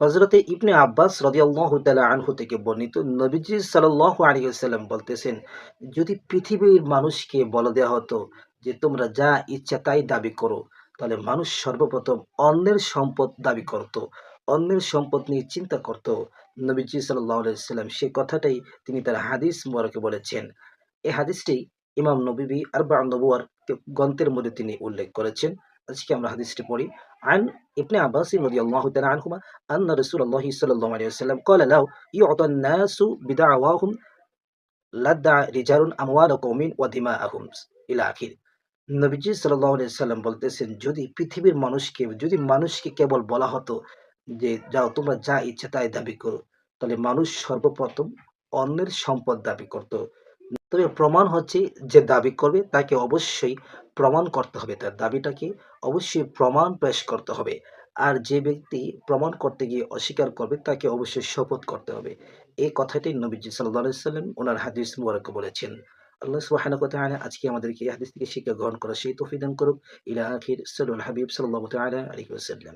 হযরতে ইবনে আব্বাস রাদিয়াল্লাহু তাআলা আনহু থেকে বর্ণিত নবীজি সাল্লাল্লাহু আলাইহি ওয়াসাল্লাম বলতেছেন, যদি পৃথিবীর মানুষকে বলে দেওয়া হতো যে তোমরা যা ইচ্ছা তাই দাবি করো, তাহলে মানুষ সর্বপ্রথম অন্যের সম্পদ দাবি করত। অন্যের সম্পদ নিয়ে চিন্তা করত। নবীজি সাল্লাল্লাহু আলাইহি ওয়াসাল্লাম সে কথাটাই তিনি তার হাদিস মোবারকে বলেছেন। এই হাদিসটি ইমাম নববী আরবাউন নবুওয়ার গ্রন্থের মধ্যে তিনি উল্লেখ করেছেন। আজকে আমরা হাদিসটি পড়ি। আন ইবনে আব্বাস রাদিয়াল্লাহু তাআলা আনহুমা আন্না রাসূলুল্লাহি সাল্লাল্লাহু আলাইহি ওয়াসাল্লাম ক্বালা লাউ ইউ'তা আন-নাসু বিদা'ওয়াহুম লাদ্দা'a রিজালুন আমওয়ালা কওমিন ওয়া দিমাআহুম ইলা আখির। নবীজি সাল্লাল্লাহু আলাইহি ওয়াসাল্লাম বলতেছেন, যদি মানুষকে কেবল বলা হতো যে যাও তোমরা যা ইচ্ছা তাই দাবি করো, তাহলে মানুষ সর্বপ্রথম অন্যের সম্পদ দাবি করত। তবে প্রমাণ হচ্ছে যে দাবি করবে তাকে অবশ্যই প্রমাণ করতে হবে। তার দাবিটাকে অবশ্যই প্রমাণ পেশ করতে হবে। আর যে ব্যক্তি প্রমাণ করতে গিয়ে অস্বীকার করবে তাকে অবশ্যই শপথ করতে হবে। এই কথাটাই নবীজি সাল্লাল্লাহু আলাইহি ওয়াসাল্লাম উনার হাদিস মুবারকে বলেছেন। আল্লাহ সুবহানাহু ওয়া তাআলা আজকে আমাদেরকে এই হাদিস থেকে শিক্ষা গ্রহণ করার সেই তৌফিক দান করুক। ইলা আখির সাল্লাল হাবিব সাল্লাল্লাহু তাআলা আলাইহি ওয়াসাল্লাম।